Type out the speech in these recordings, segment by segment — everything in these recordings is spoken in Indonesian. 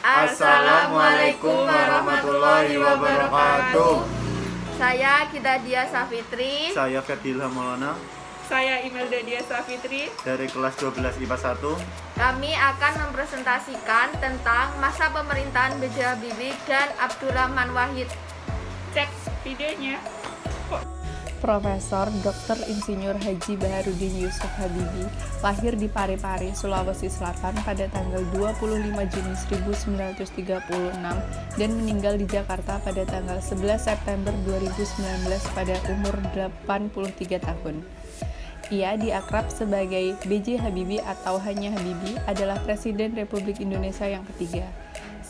Assalamualaikum warahmatullahi wabarakatuh. Saya Gita Dia Safitri. Saya Ferdilha Maulana. Saya Imelda Dia Safitri Dari kelas 12 IPA 1. Kami akan mempresentasikan tentang masa pemerintahan B.J. Habibie dan Abdurrahman Wahid. Cek videonya. Profesor Dr. Insinyur Haji Baharudin Yusuf Habibie lahir di Parepare, Sulawesi Selatan pada tanggal 25 Juni 1936 dan meninggal di Jakarta pada tanggal 11 September 2019 pada umur 83 tahun. Ia diakrab sebagai B.J. Habibie atau hanya Habibie adalah Presiden Republik Indonesia yang ketiga.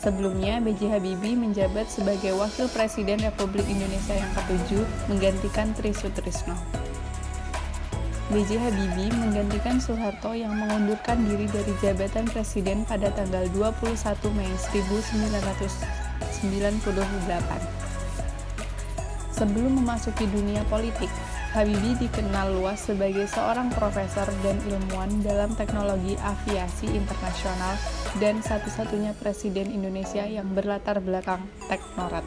Sebelumnya, B.J. Habibie menjabat sebagai Wakil Presiden Republik Indonesia yang ketujuh, menggantikan Tri Sutrisno. B.J. Habibie menggantikan Soeharto yang mengundurkan diri dari jabatan Presiden pada tanggal 21 Mei 1998. Sebelum memasuki dunia politik, Habibie dikenal luas sebagai seorang profesor dan ilmuwan dalam teknologi aviasi internasional dan satu-satunya presiden Indonesia yang berlatar belakang teknorat.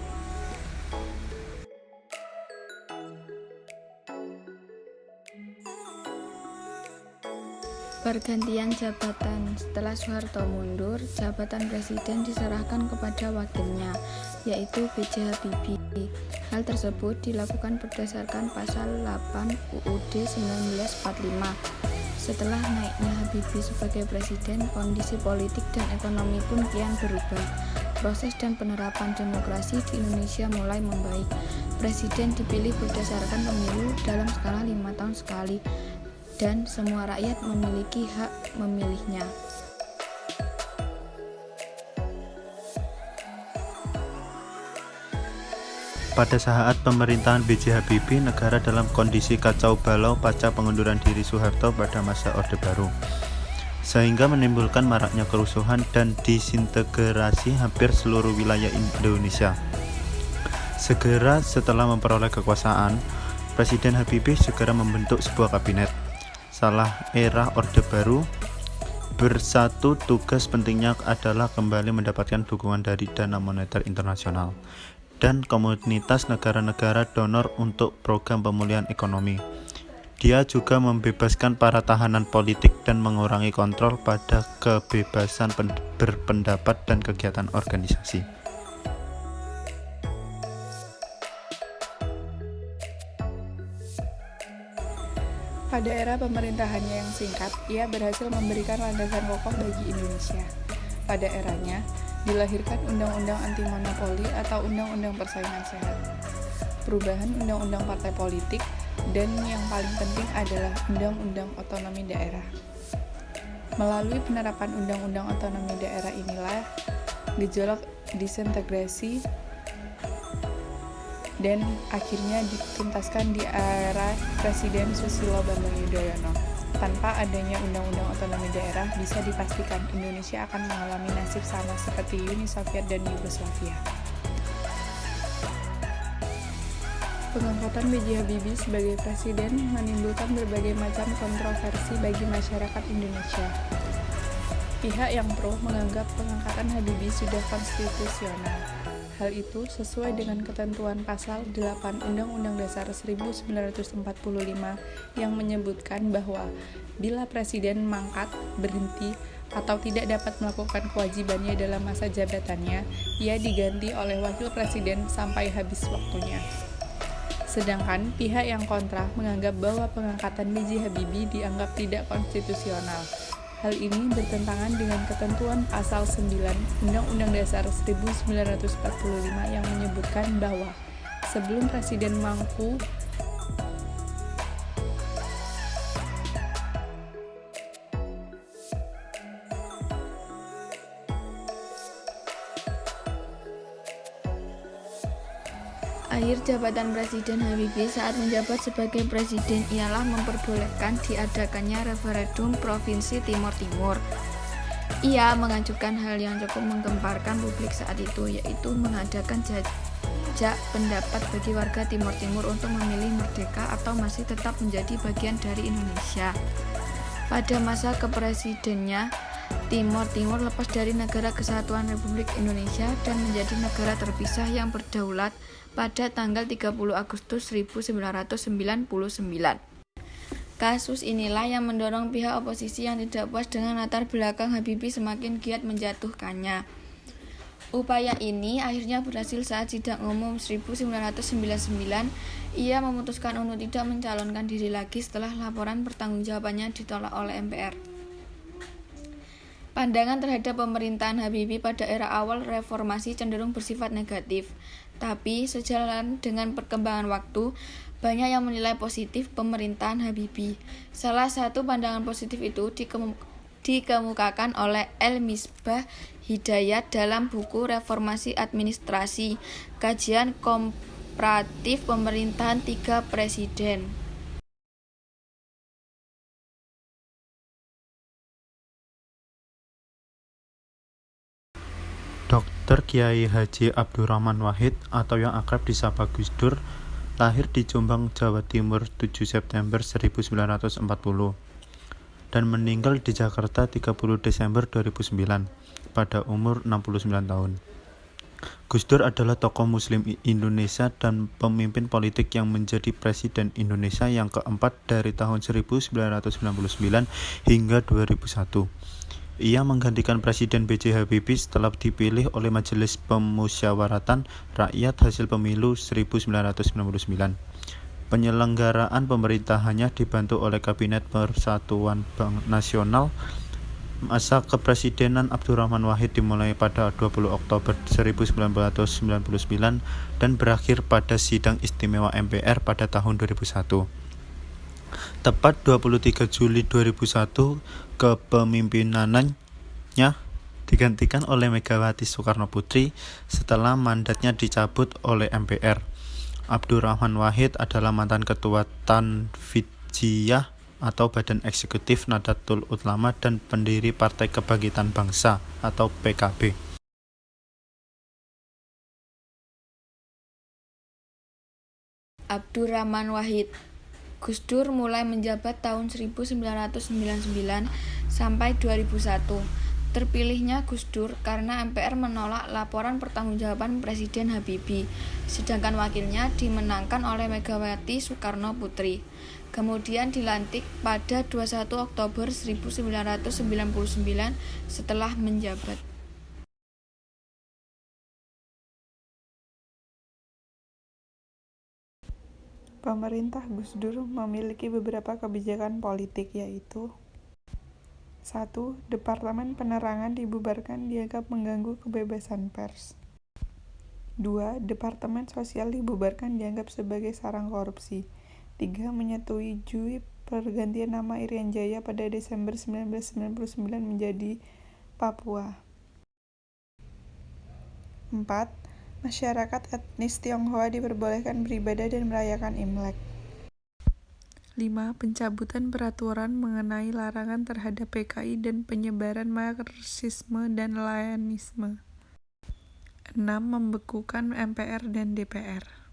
Pergantian jabatan. Setelah Soeharto mundur, jabatan presiden diserahkan kepada wakilnya, yaitu B.J. Habibie. Hal tersebut dilakukan berdasarkan pasal 8 UUD 1945. Setelah naiknya Habibie sebagai presiden, kondisi politik dan ekonomi pun kian berubah. Proses dan penerapan demokrasi di Indonesia mulai membaik. Presiden dipilih berdasarkan pemilu dalam skala 5 tahun sekali, dan semua rakyat memiliki hak memilihnya. Pada saat pemerintahan B.J. Habibie, negara dalam kondisi kacau balau pasca pengunduran diri Soeharto pada masa Orde Baru, sehingga menimbulkan maraknya kerusuhan dan disintegrasi hampir seluruh wilayah Indonesia. Segera setelah memperoleh kekuasaan, Presiden Habibie segera membentuk sebuah kabinet. Salah era Orde Baru bersatu tugas pentingnya adalah kembali mendapatkan dukungan dari Dana Moneter Internasional dan komunitas negara-negara donor untuk program pemulihan ekonomi. Dia juga membebaskan para tahanan politik dan mengurangi kontrol pada kebebasan berpendapat dan kegiatan organisasi. Pada era pemerintahannya yang singkat, ia berhasil memberikan landasan kokoh bagi Indonesia. Pada eranya, dilahirkan Undang-Undang Anti Monopoli atau Undang-Undang Persaingan Sehat, perubahan Undang-Undang Partai Politik, dan yang paling penting adalah Undang-Undang Otonomi Daerah. Melalui penerapan Undang-Undang Otonomi Daerah inilah gejolak disintegrasi dan akhirnya dituntaskan di era Presiden Susilo Bambang Yudhoyono. Tanpa adanya Undang-Undang Otonomi Daerah, bisa dipastikan Indonesia akan mengalami nasib sama seperti Uni Soviet dan Yugoslavia. Pengangkatan B.J. Habibie sebagai presiden menimbulkan berbagai macam kontroversi bagi masyarakat Indonesia. Pihak yang pro menganggap pengangkatan Habibie sudah konstitusional. Hal itu sesuai dengan ketentuan pasal 8 Undang-Undang Dasar 1945 yang menyebutkan bahwa bila presiden mangkat, berhenti, atau tidak dapat melakukan kewajibannya dalam masa jabatannya, ia diganti oleh wakil presiden sampai habis waktunya. Sedangkan pihak yang kontra menganggap bahwa pengangkatan B.J. Habibie dianggap tidak konstitusional. Hal ini bertentangan dengan ketentuan pasal 9 Undang-Undang Dasar 1945 yang menyebutkan bahwa sebelum presiden mampu Akhir jabatan Presiden Habibie saat menjabat sebagai presiden ialah memperbolehkan diadakannya referendum Provinsi Timur Timur. Ia mengajukan hal yang cukup menggemparkan publik saat itu, yaitu mengadakan jajak pendapat bagi warga Timur Timur untuk memilih merdeka atau masih tetap menjadi bagian dari Indonesia. Pada masa kepresidennya, Timor lepas dari Negara Kesatuan Republik Indonesia dan menjadi negara terpisah yang berdaulat pada tanggal 30 Agustus 1999. Kasus inilah yang mendorong pihak oposisi yang tidak puas dengan latar belakang Habibie semakin giat menjatuhkannya. Upaya ini akhirnya berhasil saat sidang umum 1999, ia memutuskan untuk tidak mencalonkan diri lagi setelah laporan pertanggungjawabannya ditolak oleh MPR. Pandangan terhadap pemerintahan Habibie pada era awal reformasi cenderung bersifat negatif, tapi sejalan dengan perkembangan waktu, banyak yang menilai positif pemerintahan Habibie. Salah satu pandangan positif itu dikemukakan oleh El-Misbah Hidayat dalam buku Reformasi Administrasi, Kajian Komparatif Pemerintahan 3 Presiden. Dr. Kiai Haji Abdurrahman Wahid atau yang akrab disapa Gus Dur lahir di Jombang, Jawa Timur 7 September 1940 dan meninggal di Jakarta 30 Desember 2009 pada umur 69 tahun. Gus Dur adalah tokoh muslim Indonesia dan pemimpin politik yang menjadi Presiden Indonesia yang keempat dari tahun 1999 hingga 2001. Ia menggantikan Presiden B.J. Habibie setelah dipilih oleh Majelis Pemusyawaratan Rakyat hasil pemilu 1999. Penyelenggaraan pemerintahannya dibantu oleh Kabinet Persatuan Nasional. Masa kepresidenan Abdurrahman Wahid dimulai pada 20 Oktober 1999 dan berakhir pada Sidang Istimewa MPR pada tahun 2001. Tepat 23 Juli 2001, kepemimpinannya digantikan oleh Megawati Soekarnoputri setelah mandatnya dicabut oleh MPR. Abdurrahman Wahid adalah mantan ketua Tanfidiyah atau Badan Eksekutif Nahdlatul Ulama dan pendiri Partai Kebangkitan Bangsa atau PKB. Abdurrahman Wahid. Gus Dur mulai menjabat tahun 1999 sampai 2001. Terpilihnya Gus Dur karena MPR menolak laporan pertanggungjawaban Presiden Habibie, sedangkan wakilnya dimenangkan oleh Megawati Soekarnoputri. Kemudian dilantik pada 21 Oktober 1999 setelah menjabat. Pemerintah Gus Dur memiliki beberapa kebijakan politik, yaitu 1. Departemen Penerangan dibubarkan dianggap mengganggu kebebasan pers. 2. Departemen Sosial dibubarkan dianggap sebagai sarang korupsi. 3. Menyetujui pergantian nama Irian Jaya pada Desember 1999 menjadi Papua. 4. Masyarakat etnis Tionghoa diperbolehkan beribadah dan merayakan Imlek. 5. Pencabutan peraturan mengenai larangan terhadap PKI dan penyebaran Marxisme dan Leninisme. 6. Membekukan MPR dan DPR.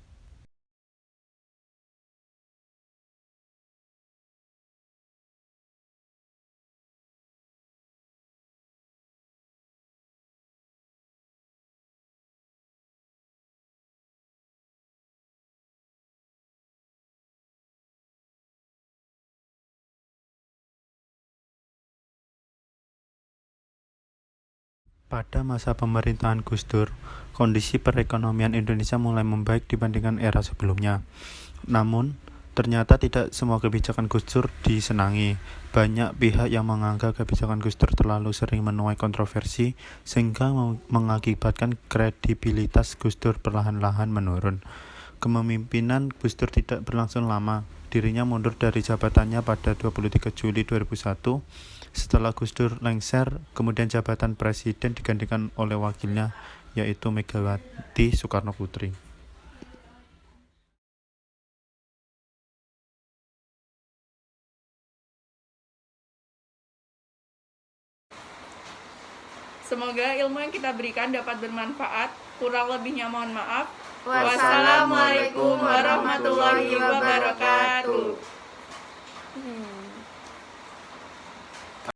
Pada masa pemerintahan Gus Dur, kondisi perekonomian Indonesia mulai membaik dibandingkan era sebelumnya. Namun, ternyata tidak semua kebijakan Gus Dur disenangi. Banyak pihak yang menganggap kebijakan Gus Dur terlalu sering menuai kontroversi, sehingga mengakibatkan kredibilitas Gus Dur perlahan-lahan menurun. Kepemimpinan Gus Dur tidak berlangsung lama. Dirinya mundur dari jabatannya pada 23 Juli 2001. Setelah Gus Dur lengser, kemudian jabatan presiden digantikan oleh wakilnya, yaitu Megawati Soekarnoputri. Semoga ilmu yang kita berikan dapat bermanfaat. Kurang lebihnya mohon maaf. Wassalamualaikum warahmatullahi wabarakatuh.